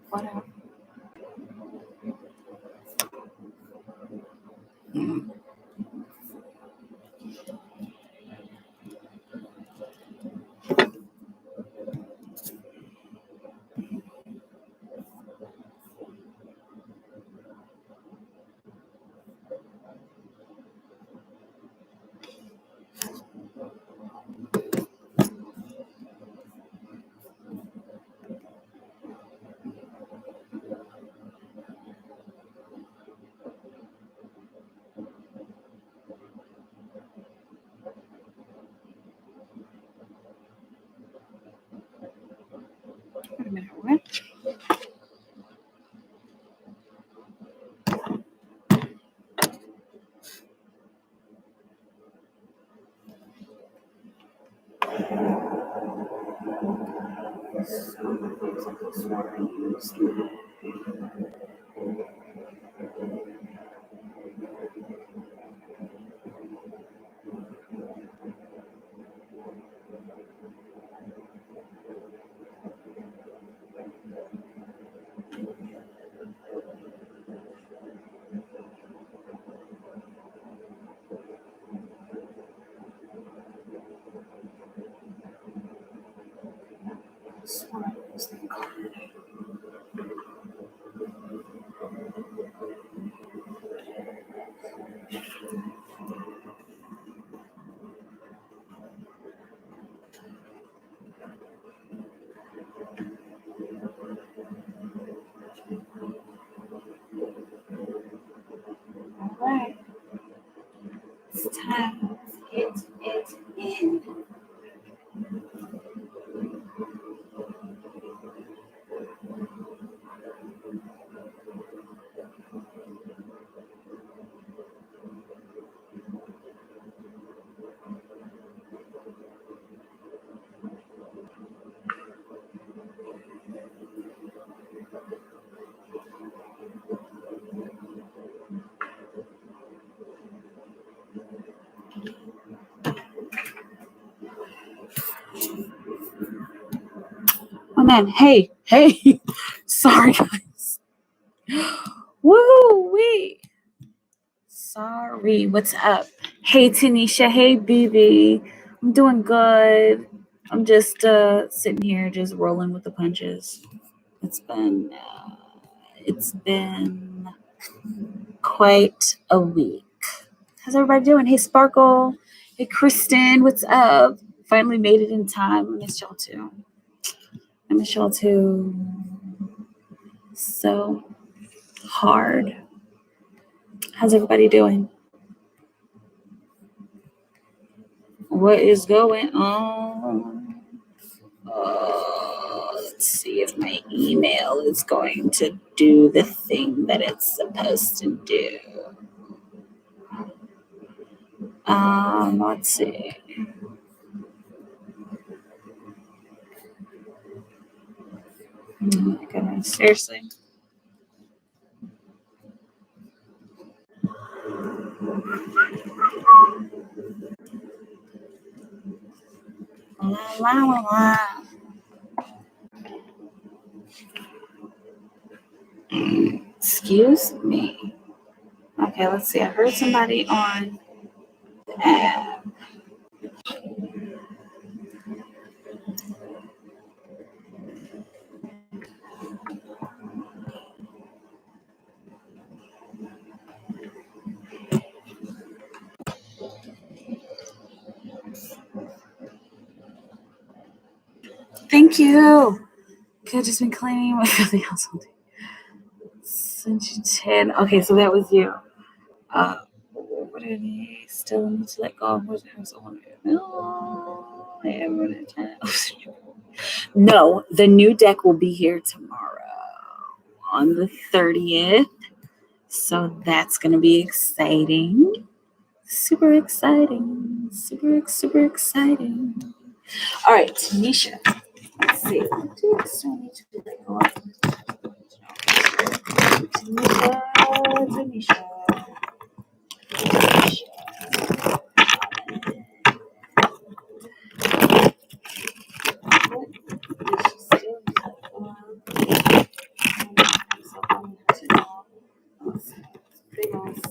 Whatever. Wait a minute, what? All right. It's time to get it in. Oh man, hey. Sorry guys. Woo wee. Sorry, what's up? Hey Tanisha, hey BB. I'm doing good. I'm just sitting here just rolling with the punches. It's been quite a week. How's everybody doing? Hey Sparkle. Hey Kristen, what's up? Finally made it in time. I miss y'all too. So hard. How's everybody doing? What is going on? Let's see if my email is going to do the thing that it's supposed to do. Let's see. Oh my goodness, seriously. La. Excuse me. Okay, let's see. I heard somebody on the app. Thank you. Could have just been claiming with everything else all day. Since you 10. Okay, so that was you. What did he still need to let go of? No, the new deck will be here tomorrow on the 30th. So that's going to be exciting. Super exciting. Super exciting. All right, Tanisha. Let's see. What do I still need to let go of? Tanisha.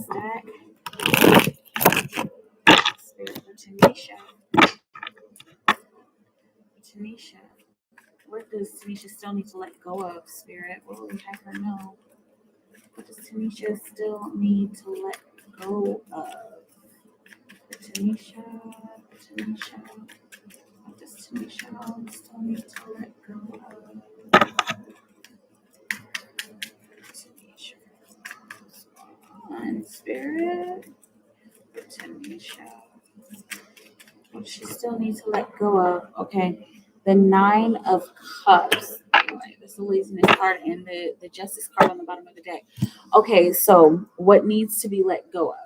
stack. Spirit for Tanisha. Tanisha. What does Tanisha still need to let go of, Spirit? What will we have her know? What does Tanisha still need to let go of? For Tanisha. What does Tanisha still need to let go of? Tanisha. On Spirit. For Tanisha. What she still needs to let go of. Okay. The 9 of Cups. Right, this is the laziness card and the Justice card on the bottom of the deck. Okay, so what needs to be let go of?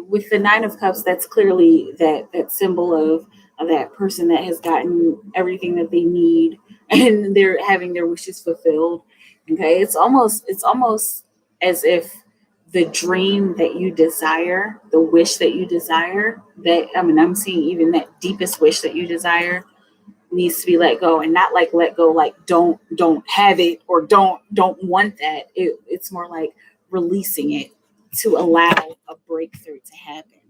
With the 9 of Cups, that's clearly that symbol of that person that has gotten everything that they need and they're having their wishes fulfilled. Okay, it's almost as if the dream that you desire, the wish that you desire, that I'm seeing even that deepest wish that you desire needs to be let go, and not like let go like don't have it or don't want that. It's more like releasing it to allow a breakthrough to happen.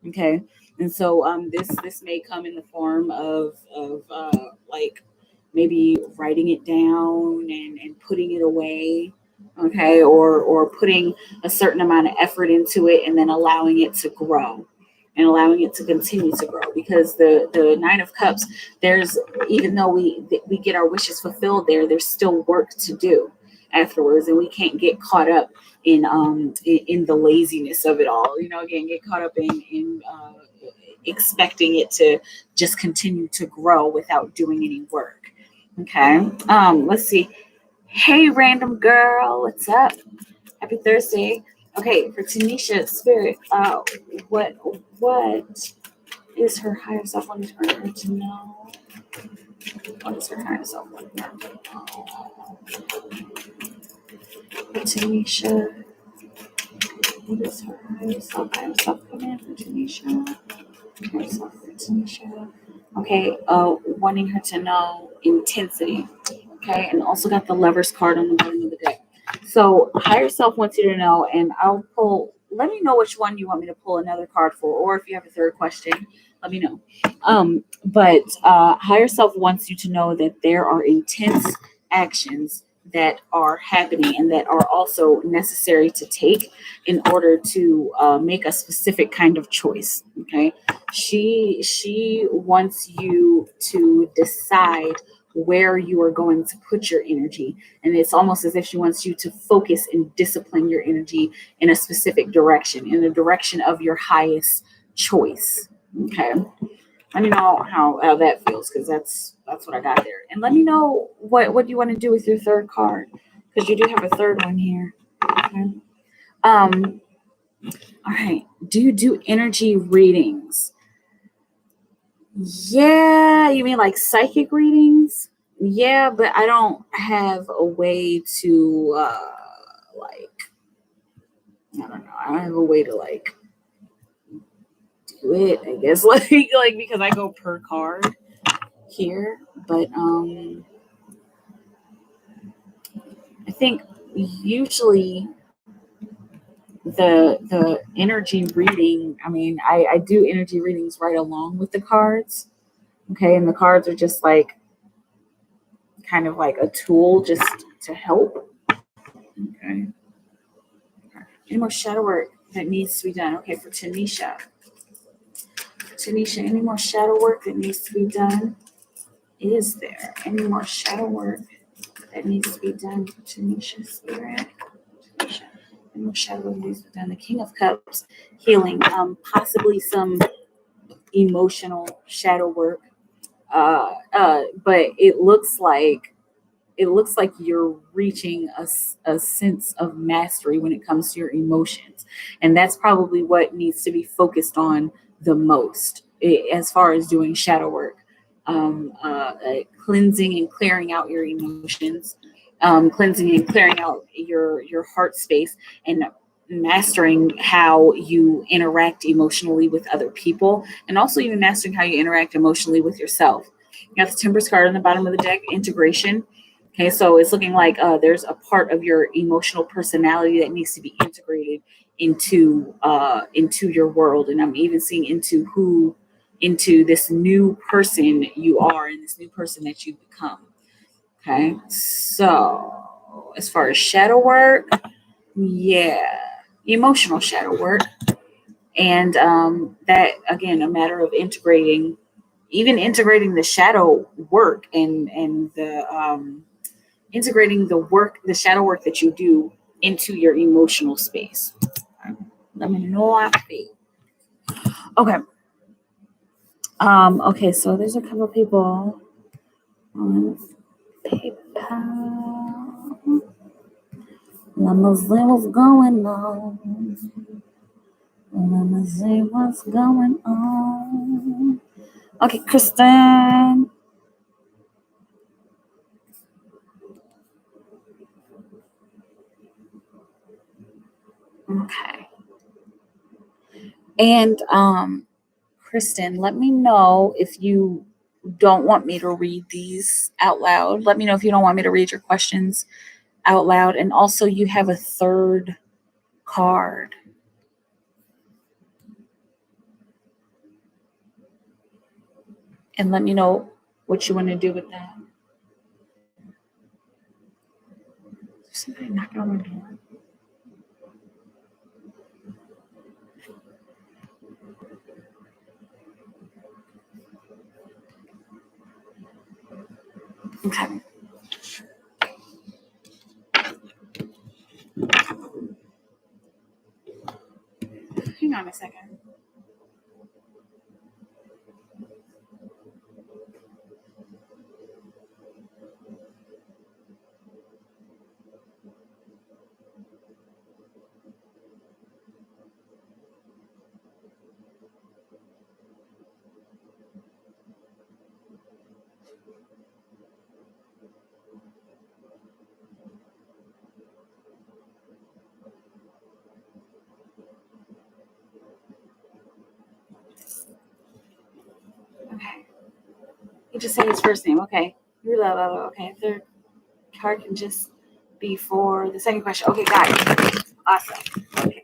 Okay, and so this may come in the form of like maybe writing it down and putting it away. Okay, or putting a certain amount of effort into it and then allowing it to grow and allowing it to continue to grow, because the 9 of Cups, there's, even though we get our wishes fulfilled, there's still work to do afterwards, and we can't get caught up in the laziness of it all. Again, get caught up in expecting it to just continue to grow without doing any work. Okay, let's see. Hey, random girl, what's up? Happy Thursday. Okay, for Tanisha, Spirit, what is her higher self wanting her to know? What is her higher self wanting her to know? For Tanisha, what is her higher self command for Tanisha? Higher self for Tanisha. Okay, wanting her to know intensity. Okay, and also got the Lovers card on the bottom of the deck. So higher self wants you to know, and I'll pull. Let me know which one you want me to pull another card for, or if you have a third question, let me know. But higher self wants you to know that there are intense actions that are happening and that are also necessary to take in order to make a specific kind of choice. Okay, she wants you to decide where you are going to put your energy, and it's almost as if she wants you to focus and discipline your energy in a specific direction, in the direction of your highest choice. Okay, let me know how that feels, because that's what I got there, and let me know what you want to do with your third card, because you do have a third one here. Okay. All right, do you do energy readings? Yeah, you mean like psychic readings? Yeah, but I don't have a way to I don't know. I don't have a way to do it, I guess, like because I go per card here, but I think usually the energy reading, I do energy readings right along with the cards. Okay, and the cards are just like kind of like a tool just to help. Okay. Any more shadow work that needs to be done? Okay, for Tanisha. Tanisha, any more shadow work that needs to be done? Is there any more shadow work that needs to be done for Tanisha, Spirit? Tanisha, any more shadow work needs to be done? The King of Cups, healing, possibly some emotional shadow work. But it looks like you're reaching a sense of mastery when it comes to your emotions, and that's probably what needs to be focused on the most as far as doing shadow work. Cleansing and clearing out your emotions, cleansing and clearing out your heart space, and mastering how you interact emotionally with other people, and also even mastering how you interact emotionally with yourself. You got the Temperance card on the bottom of the deck, integration. Okay, so it's looking like there's a part of your emotional personality that needs to be integrated into your world, and I'm even seeing into this new person you are and this new person that you've become. Okay, so as far as shadow work, yeah, emotional shadow work, and that again, a matter of integrating, even integrating the shadow work and the integrating the shadow work that you do into your emotional space. Let me know I feel. Okay. Okay, so there's a couple people on PayPal. Let me see what's going on. Let me see what's going on. Okay, Kristen. Okay. And Kristen, let me know if you don't want me to read these out loud. Let me know if you don't want me to read your questions out loud. And also, you have a third card. And let me know what you want to do with that. There's somebody knocking on my door. Okay. Hang on a second. Okay. You just say his first name. Okay. Okay. Third card can just be for the second question. Okay, got it. Awesome. Okay.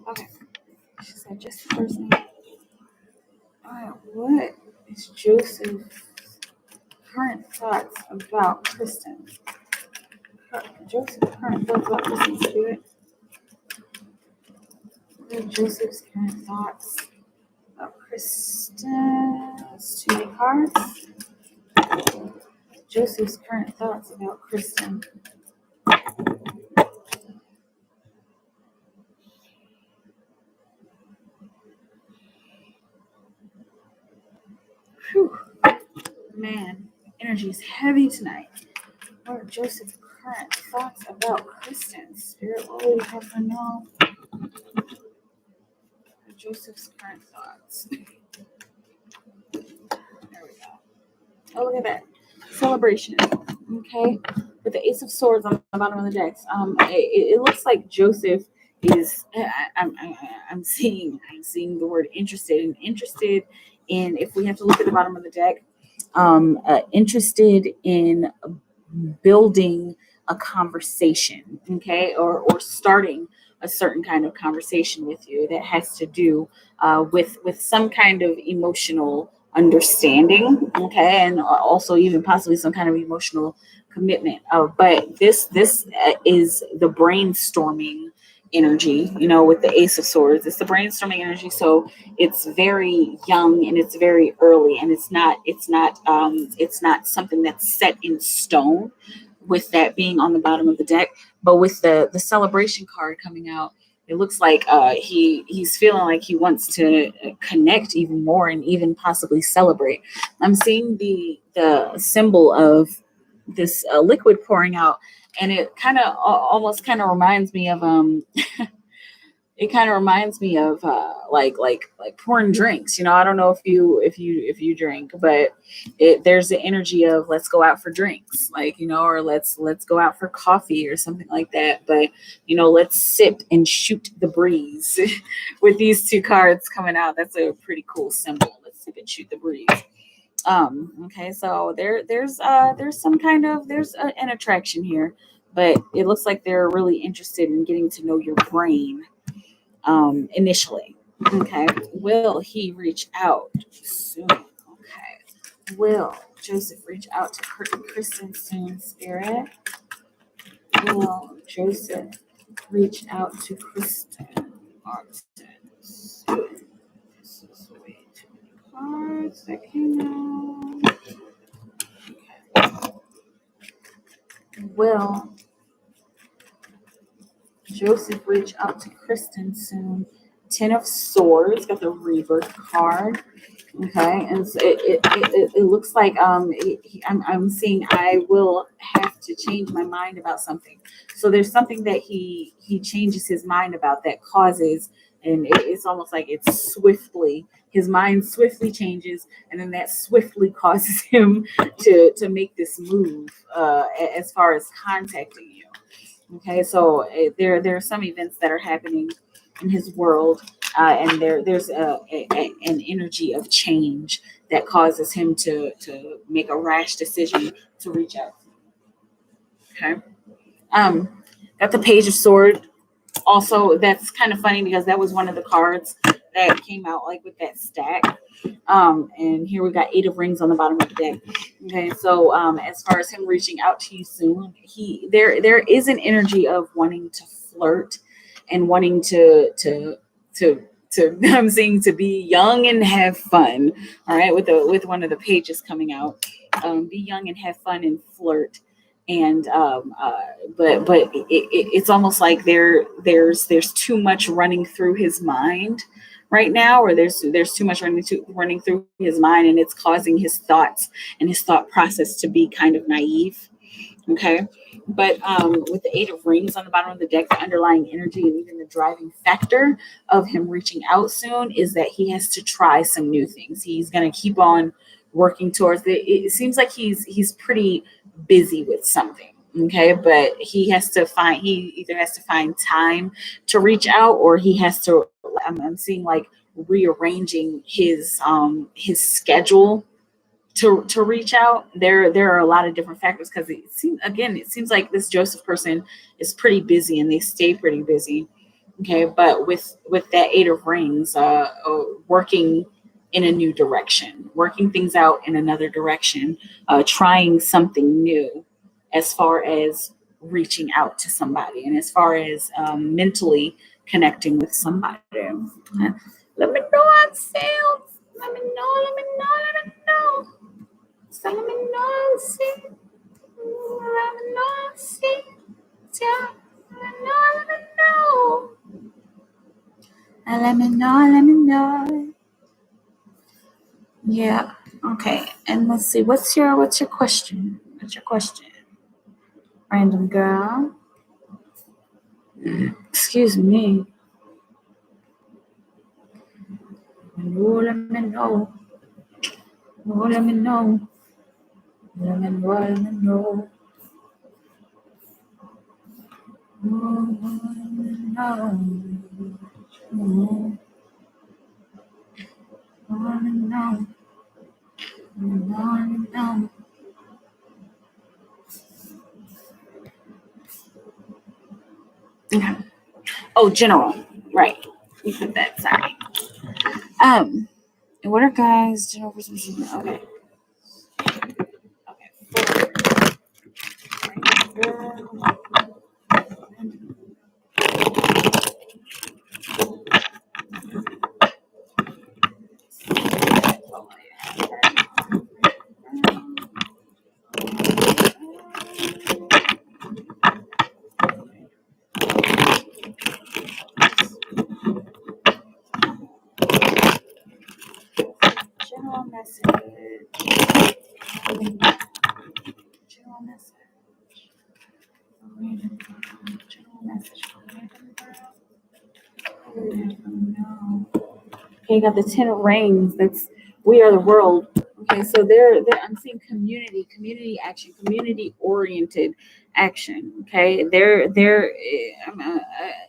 Okay. She said just the first name. All right. What is Joseph's current thoughts about Kristen? Joseph's current thoughts about Kristen Spirit. What are Joseph's current thoughts about Kristen? That's too many cards. Joseph's current thoughts about Kristen. Whew. Man, energy is heavy tonight. What are Joseph's current thoughts about Kristen? Spirit, what will you have her know? Joseph's current thoughts. There we go. Oh, look at that. Celebration. Okay. With the Ace of Swords on the bottom of the decks. It looks like Joseph is I'm seeing the word interested, and interested in, if we have to look at the bottom of the deck, interested in building a conversation, okay, or starting a certain kind of conversation with you that has to do with some kind of emotional understanding, okay, and also even possibly some kind of emotional commitment. But this is the brainstorming energy, with the Ace of Swords. It's the brainstorming energy, so it's very young and it's very early, and it's not something that's set in stone, with that being on the bottom of the deck. But with the celebration card coming out, it looks like he's feeling like he wants to connect even more and even possibly celebrate. I'm seeing the symbol of liquid pouring out, and it kind of almost kind of reminds me of it kind of reminds me of like pouring drinks. I don't know if you drink, but there's the energy of let's go out for drinks, or let's go out for coffee or something like that. But let's sip and shoot the breeze with these two cards coming out. That's a pretty cool symbol. Let's sip and shoot the breeze. Okay, so there's some kind of an attraction here, but it looks like they're really interested in getting to know your brain initially. Okay, will he reach out soon? Okay, will Joseph reach out to Kristen soon, Spirit? Will Joseph reach out to Kristen Martin soon? This is way too many cards that came out. Will Joseph reach out to Kristen soon? Ten of Swords, got the Rebirth card. Okay, and so it looks like I'm seeing I will have to change my mind about something. So there's something that he changes his mind about that causes, and it's almost like his mind swiftly changes, and then that swiftly causes him to make this move as far as contacting you. Okay, so there are some events that are happening in his world, and there's an energy of change that causes him to make a rash decision to reach out. Okay, got the Page of Swords. Also, that's kind of funny because that was one of the cards that came out like with that stack. And here we got 8 of Rings on the bottom of the deck. Okay, so as far as him reaching out to you soon, there is an energy of wanting to flirt and wanting to I'm seeing to be young and have fun. All right, with one of the pages coming out, be young and have fun and flirt. And but it's almost like there's too much running through his mind right now, or there's too much running through his mind, and it's causing his thoughts and his thought process to be kind of naive. Okay, but with the 8 of Rings on the bottom of the deck, the underlying energy and even the driving factor of him reaching out soon is that he has to try some new things. He's going to keep on working towards it. It seems like he's pretty busy with something. Okay, but he either has to find time to reach out, or he has to. I'm seeing like rearranging his schedule to reach out. There are a lot of different factors, because it seems like this Joseph person is pretty busy and they stay pretty busy. Okay, but with that 8 of Rings, working in a new direction, working things out in another direction, trying something new as far as reaching out to somebody, and as far as mentally connecting with somebody. Let me know how it sounds. Let me know. So let me know, see. Let me know, see. Let me know. Yeah. Okay. And let's see. What's your question? Random girl. Excuse me. Let me know. Okay. Oh, general. Right. You put that. Sorry. What are guys general? Okay. General Okay, you got the 10 of rings. That's we are the world. Okay, so there I'm seeing community action, community oriented action. Okay,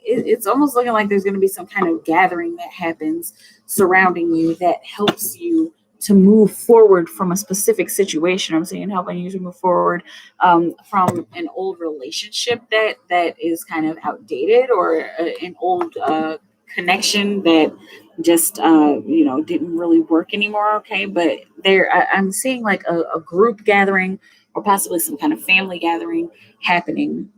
it's almost looking like there's going to be some kind of gathering that happens surrounding you that helps you to move forward from a specific situation. I'm saying helping you to move forward from an old relationship that is kind of outdated, or an old connection that just didn't really work anymore. Okay, but I'm seeing like a group gathering, or possibly some kind of family gathering happening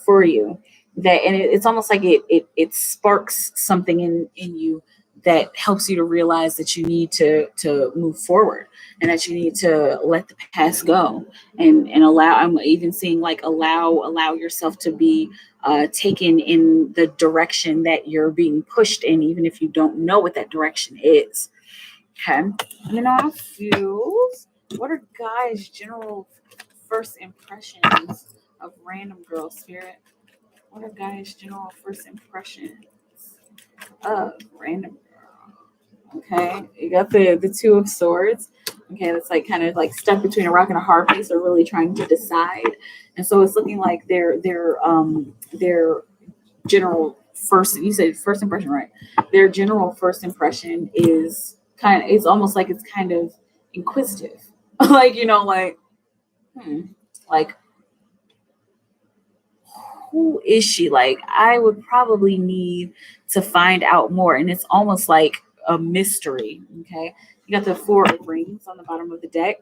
for you, that and it's almost like it sparks something in you that helps you to realize that you need to move forward, and that you need to let the past go, and allow. I'm even seeing like allow yourself to be taken in the direction that you're being pushed in, even if you don't know what that direction is. Okay. How feels. What are guys' general first impressions of random girl spirit? What are guys' general first impressions of random girl? Okay. You got the Two of Swords. Okay, that's like kind of like stuck between a rock and a hard place, or really trying to decide. And so it's looking like their general first, you said first impression, right? Their general first impression is it's almost like it's kind of inquisitive. Like, like, who is she? Like, I would probably need to find out more. And it's almost like a mystery. Okay. You got the Four of Rings on the bottom of the deck,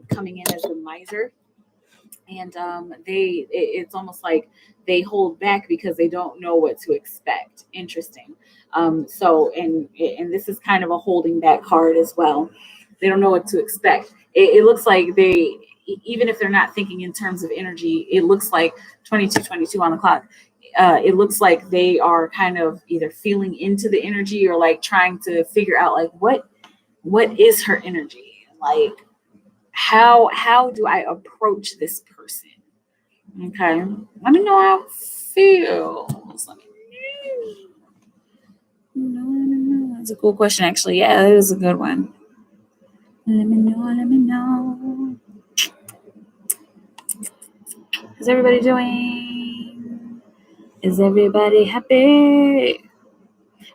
coming in as the Miser. And it's almost like they hold back because they don't know what to expect. Interesting. And this is kind of a holding back card as well. They don't know what to expect. It looks like they, even if they're not thinking in terms of energy, it looks like 22 on the clock. It looks like they are kind of either feeling into the energy, or like trying to figure out like what is her energy, like how do I approach this person? Okay, let me know how it feels. Let me know. That's a cool question, actually. Yeah, that is a good one. Let me know. How's everybody doing? Is everybody happy?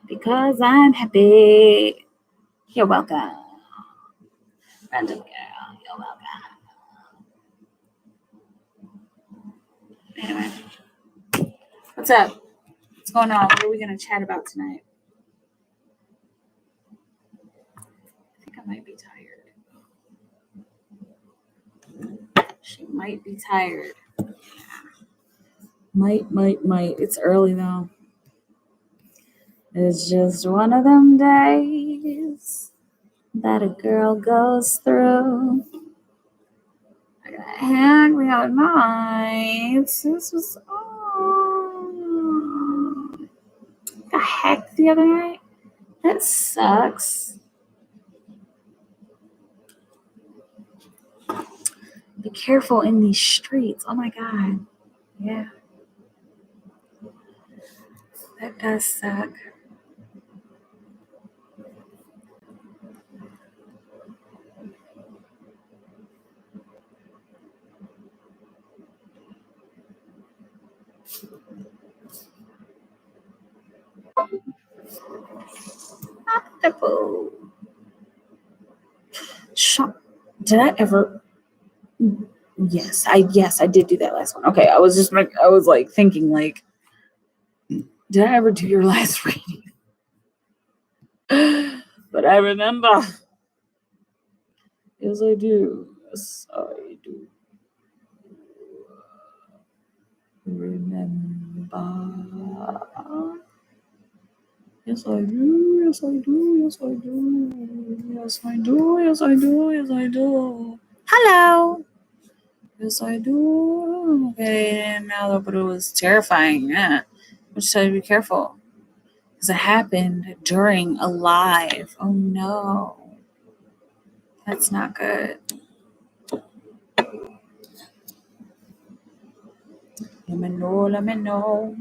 Because I'm happy. You're welcome. Random girl, you're welcome. Anyway, what's up? What's going on? What are we going to chat about tonight? I think I might be tired. She might be tired. Might. It's early though. It's just one of them days that a girl goes through. I got hacked the other night. This was got hacked the other night. That sucks. Be careful in these streets. Oh my god. Yeah. That does suck. Did I ever? Yes, I did do that last one. Okay, I was like thinking like, did I ever do your last reading? But I remember. Yes, I do. Yes, I do. Remember. Yes, I do. Yes, I do. Yes, I do. Yes, I do. Yes, I do. Yes, I do. Hello. Yes, I do. Okay, now, but it was terrifying. Yeah. I just had to be careful. Because it happened during a live. Oh, no. That's not good. Let me know, let me know.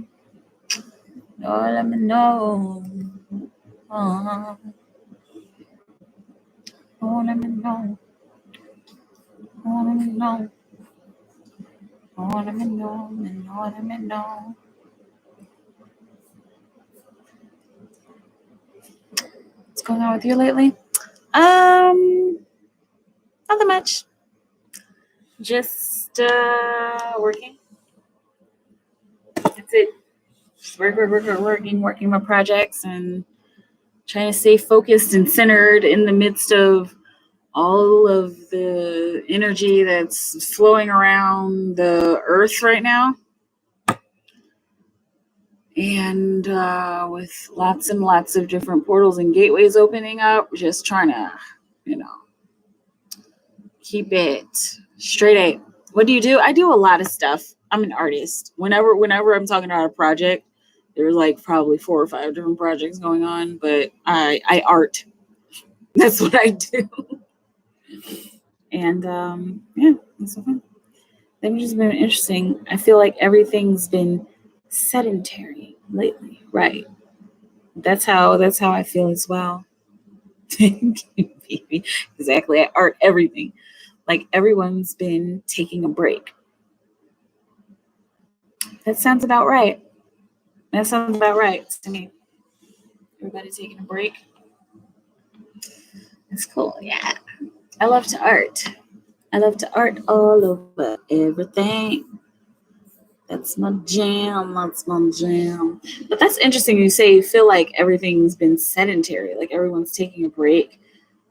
No, let me know. Oh, let me know. Oh, let me know. Oh, let me know. Let me know. What's going on with you lately? Nothing much. Just working. That's it. Just working my projects and trying to stay focused and centered in the midst of all of the energy that's flowing around the earth right now. And with lots and lots of different portals and gateways opening up, just trying to, keep it straight A. What do you do? I do a lot of stuff. I'm an artist. Whenever I'm talking about a project, there's like probably 4 or 5 different projects going on, but I art. That's what I do. And yeah, that's so fun. They've just been interesting. I feel like everything's been sedentary lately, right? That's how I feel as well. Exactly. I art everything. Like everyone's been taking a break. That sounds about right. That sounds about right to me. Everybody taking a break. It's cool. Yeah. I love to art. I love to art all over everything. That's my jam. That's my jam. But that's interesting. You say you feel like everything's been sedentary, like everyone's taking a break.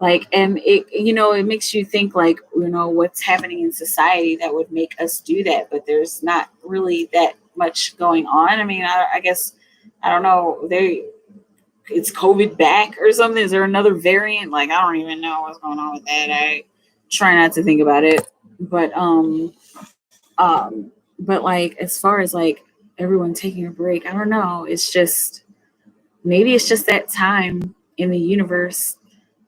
Like, and it makes you think like, what's happening in society that would make us do that. But there's not really that much going on. I mean, I guess, I don't know. It's COVID back or something. Is there another variant? Like, I don't even know what's going on with that. I try not to think about it. But like, as far as like everyone taking a break, I don't know. It's just, maybe it's just that time in the universe.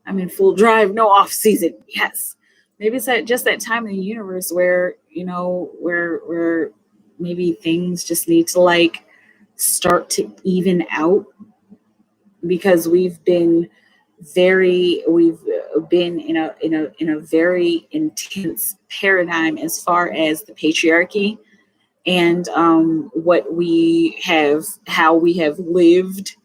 I'm in full drive, no off season. Yes. Maybe it's just that time in the universe where, where maybe things just need to like start to even out, because we've been in a very intense paradigm as far as the patriarchy and how we have lived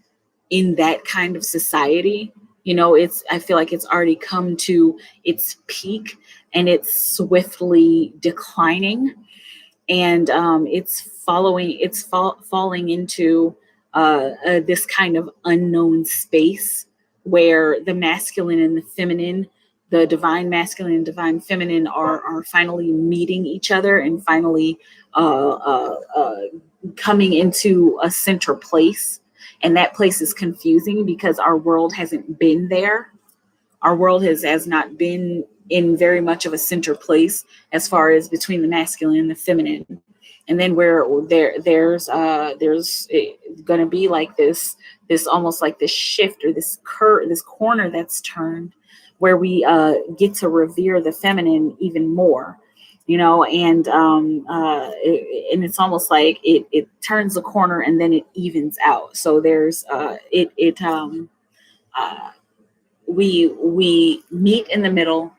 in that kind of society. I feel like it's already come to its peak and it's swiftly declining, and falling into this kind of unknown space where the masculine and the feminine, the divine masculine and divine feminine, are finally meeting each other and finally coming into a center place. And that place is confusing because our world hasn't been there. Our world has not been in very much of a center place as far as between the masculine and the feminine. And then where there's going to be like this almost like this shift or this corner that's turned, where we get to revere the feminine even more, and it's almost like it turns the corner and then it evens out. So there's we meet in the middle,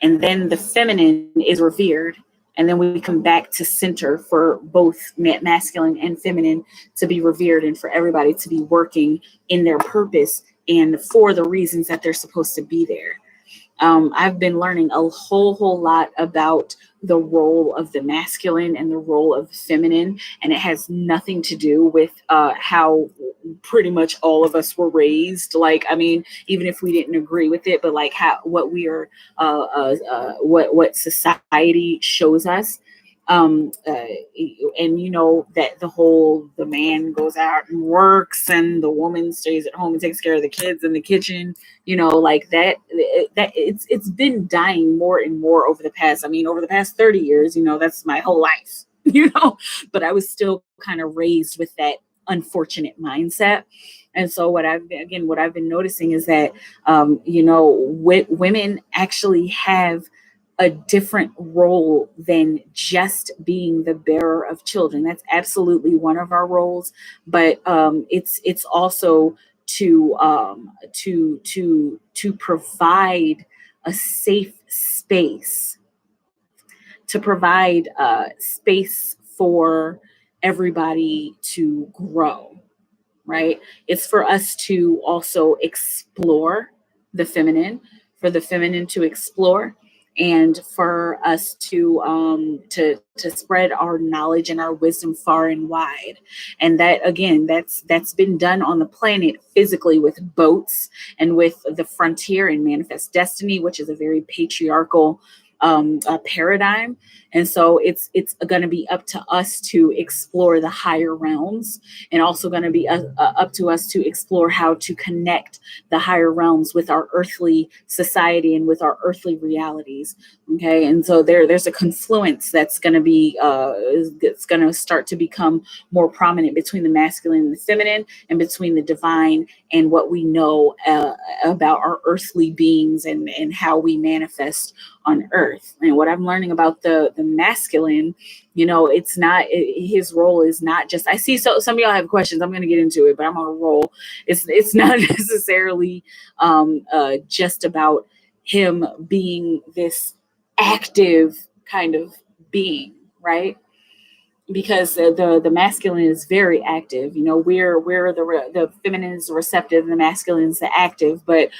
and then the feminine is revered, and then we come back to center for both masculine and feminine to be revered, and for everybody to be working in their purpose and for the reasons that they're supposed to be there. I've been learning a whole lot about the role of the masculine and the role of the feminine, and it has nothing to do with how pretty much all of us were raised. Like, I mean, even if we didn't agree with it, but like what we are, what society shows us. And that the man goes out and works and the woman stays at home and takes care of the kids in the kitchen, like that it's been dying more and more over the past 30 years. That's my whole life. But I was still kind of raised with that unfortunate mindset. And so what I've been noticing is that women actually have a different role than just being the bearer of children. That's absolutely one of our roles, but it's also to provide a safe space, to provide space for everybody to grow, right? It's for us to also explore the feminine, for the feminine to explore, and for us to spread our knowledge and our wisdom far and wide. And that, again, that's been done on the planet physically with boats and with the frontier and Manifest Destiny, which is a very patriarchal paradigm. And so it's going to be up to us to explore the higher realms, and also going to be up to us to explore how to connect the higher realms with our earthly society and with our earthly realities. Okay, and so there's a confluence that's going to be it's going to start to become more prominent between the masculine and the feminine, and between the divine and what we know about our earthly beings and how we manifest on earth. And what I'm learning about the masculine, it's not, his role is not just, I see, so some of y'all have questions, I'm going to get into it, but I'm on a roll. It's not necessarily just about him being this active kind of being, right? Because the masculine is very active. We're the feminine is the receptive and the masculine is the active, but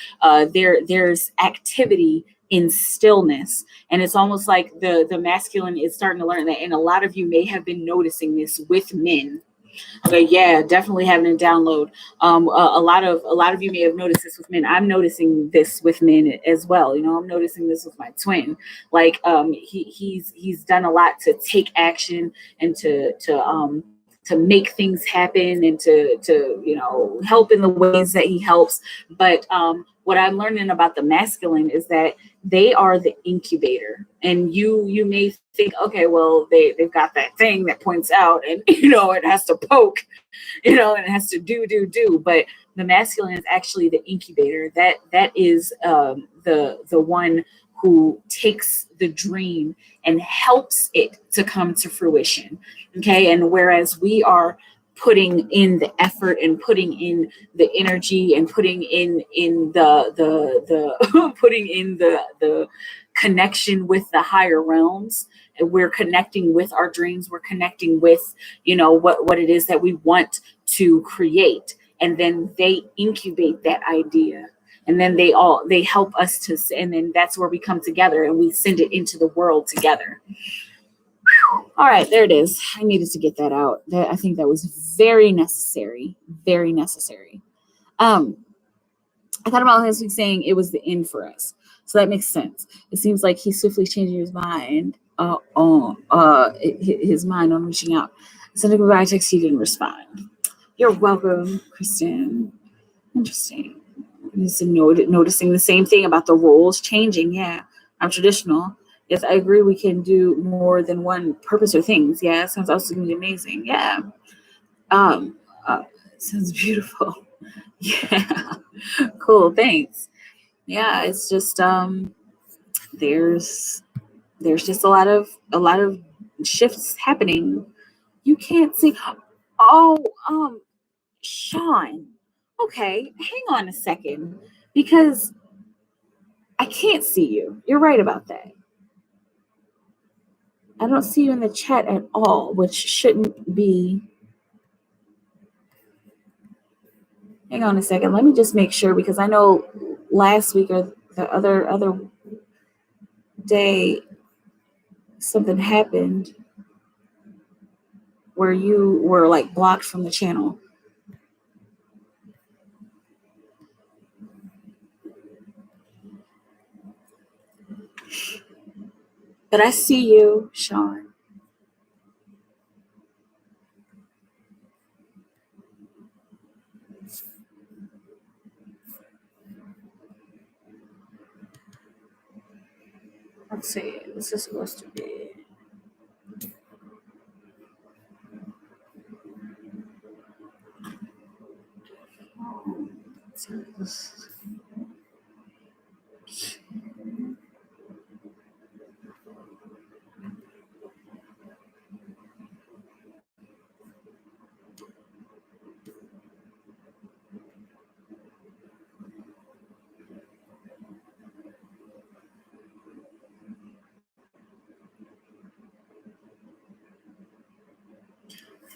there's activity in stillness. And it's almost like the masculine is starting to learn that. And a lot of you may have been noticing this with men. Okay, yeah, definitely having a download. A lot of you may have noticed this with men. I'm noticing this with men as well. I'm noticing this with my twin. Like, he's done a lot to take action and to make things happen, and to help in the ways that he helps. But what I'm learning about the masculine is that they are the incubator. And you may think, okay, well, they've got that thing that points out, and it has to poke, and it has to do. But the masculine is actually the incubator. That is the one who takes the dream and helps it to come to fruition. Okay, and whereas we are putting in the effort and putting in the energy and putting in the putting in the connection with the higher realms, and we're connecting with our dreams, we're connecting with what it is that we want to create, and then they incubate that idea, and then they help us to, and then that's where we come together and we send it into the world together. All right, there it is. I needed to get that out. I think that was very necessary. Very necessary. I thought about last week saying it was the end for us. So that makes sense. It seems like he's swiftly changing his mind his mind on reaching out. Sending a goodbye text, he didn't respond. You're welcome, Kristen. Interesting. Noticing the same thing about the roles changing. Yeah, I'm traditional. Yes, I agree. We can do more than one purpose or things. Yeah, sounds also gonna be amazing. Yeah. Sounds beautiful. Yeah. Cool. Thanks. Yeah, it's just there's just a lot of shifts happening. You can't see. Oh, Sean. Okay, hang on a second, because I can't see you. You're right about that. I don't see you in the chat at all, which shouldn't be. Hang on a second. Let me just make sure, because I know last week or the other day something happened where you were like blocked from the channel. But I see you, Sean. Let's see. This is supposed to be.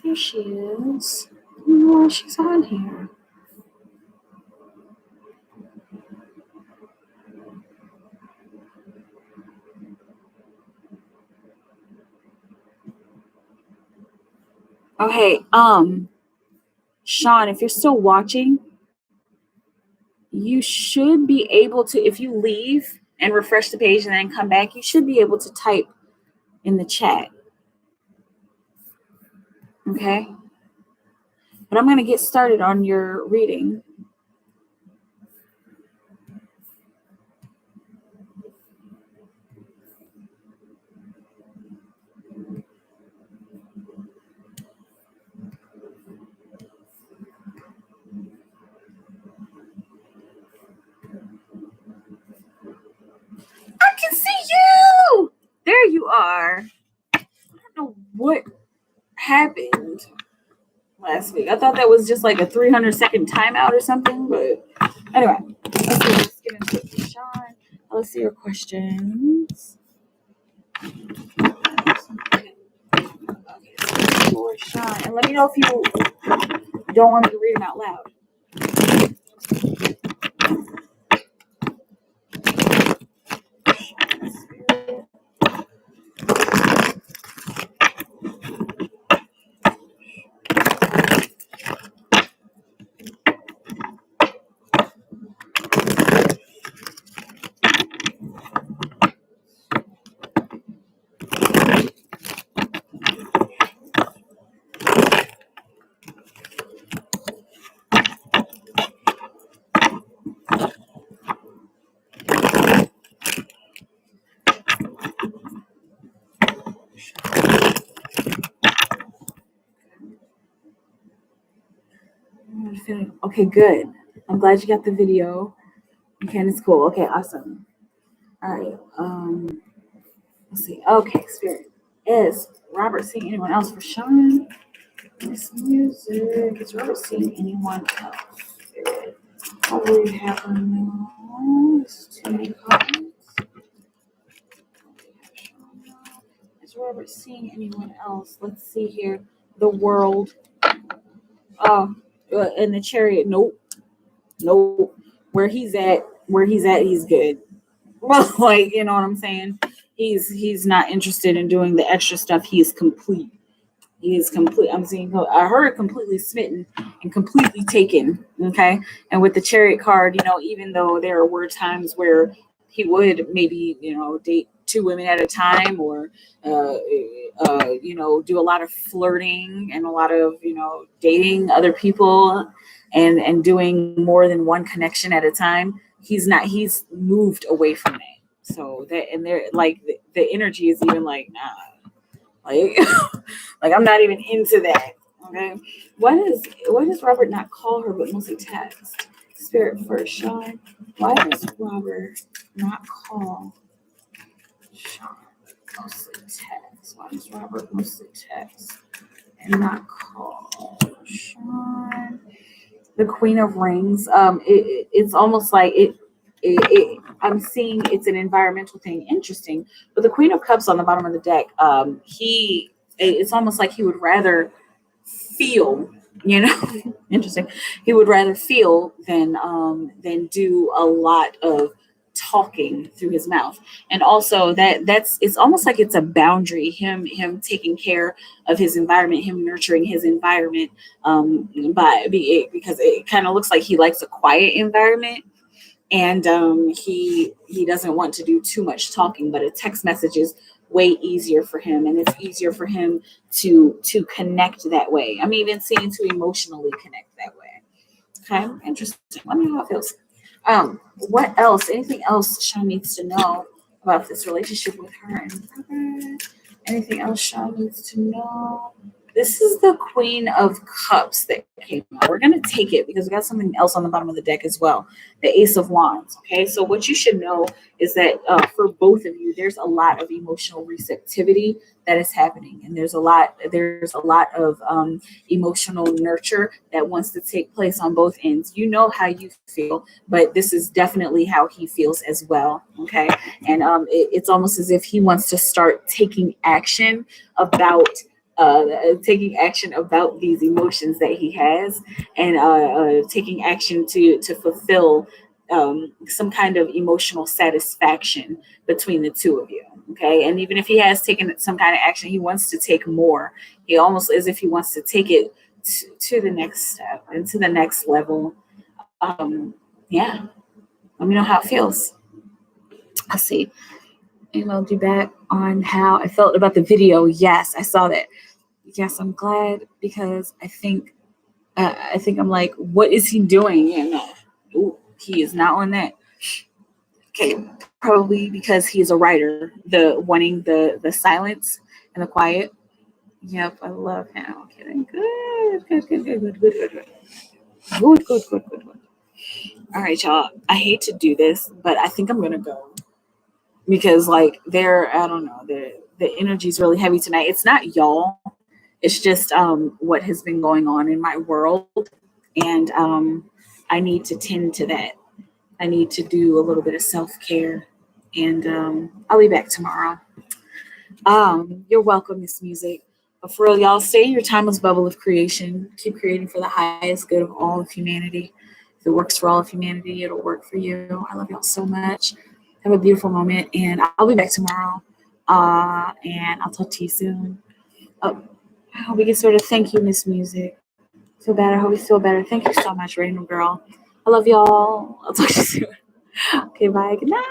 Here she is. Oh, she's on here. Okay, Sean, if you're still watching, you should be able to, if you leave and refresh the page and then come back, you should be able to type in the chat. Okay? But I'm going to get started on your reading. I can see you! There you are. I don't know what happened last week. I thought that was just like a 300-second timeout or something, but anyway, let's get into it. Sean, let's see your questions. Okay, for Sean, and let me know if you don't want me to read them out loud. Okay, good. I'm glad you got the video. Okay, it's cool. Okay, awesome. All right. Let's see. Okay, Spirit. Is Robert seeing anyone else for Sean? This music. Is Robert seeing anyone else? Spirit. What do we have on now? This is too many cards. Is Robert seeing anyone else? Let's see here. The world. Oh, in the Chariot. Nope. Where he's at, he's good. Well, like, you know what I'm saying? He's not interested in doing the extra stuff. He is complete. I'm seeing, I heard completely smitten and completely taken. Okay. And with the Chariot card, even though there were times where he would maybe, date 2 women at a time, or do a lot of flirting and a lot of, dating other people and doing more than one connection at a time. He's moved away from that. So that, and they're like, the energy is even like, nah, like, like I'm not even into that. Okay. Why does Robert not call her but mostly text? Spirit first, Sean. Why does Robert not call Sean mostly text? Why does Robert mostly text and not call Sean? The Queen of Rings. It's almost like it. I'm seeing it's an environmental thing. Interesting, but the Queen of Cups on the bottom of the deck. It's almost like he would rather feel. Interesting. He would rather feel than do a lot of talking through his mouth. And also it's almost like it's a boundary, him taking care of his environment, him nurturing his environment, because it kind of looks like he likes a quiet environment, and he doesn't want to do too much talking, but a text message is way easier for him, and it's easier for him to connect that way. I'm even seeing to emotionally connect that way. Okay, interesting. Let me know how it feels. What else? Anything else Sean needs to know about this relationship with her and Robert? Anything else Sean needs to know? This is the Queen of Cups that came out. We're going to take it because we got something else on the bottom of the deck as well. The Ace of Wands. Okay, so what you should know is that for both of you, there's a lot of emotional receptivity that is happening, and there's a lot of emotional nurture that wants to take place on both ends. You know how you feel, but this is definitely how he feels as well. Okay, and it's almost as if he wants to start taking action about taking action about these emotions that he has, and taking action to fulfill some kind of emotional satisfaction between the two of you. Okay, and even if he has taken some kind of action, he wants to take more. He almost as if he wants to take it to the next step and to the next level. Yeah, let me know how it feels. I'll see. Emailed you back on how I felt about the video. Yes, I saw that. Yes, I'm glad because I think I'm like, what is he doing? And he is not on that. Okay, probably because he is a writer, the wanting the silence and the quiet. Yep, I love him. Okay, good. All right, y'all. I hate to do this, but I think I'm gonna go because like I don't know, the energy is really heavy tonight. It's not y'all. It's just what has been going on in my world, and I need to tend to that. I need to do a little bit of self-care, and I'll be back tomorrow. You're welcome, Miss Music. But for real, y'all, stay in your timeless bubble of creation. Keep creating for the highest good of all of humanity. If it works for all of humanity, it'll work for you. I love y'all so much. Have a beautiful moment, and I'll be back tomorrow. And I'll talk to you soon. Oh, I hope we can sort of thank you, Miss Music. Feel better. I hope you feel better. Thank you so much, Random Girl. I love y'all. I'll talk to you soon. Okay, bye. Good night.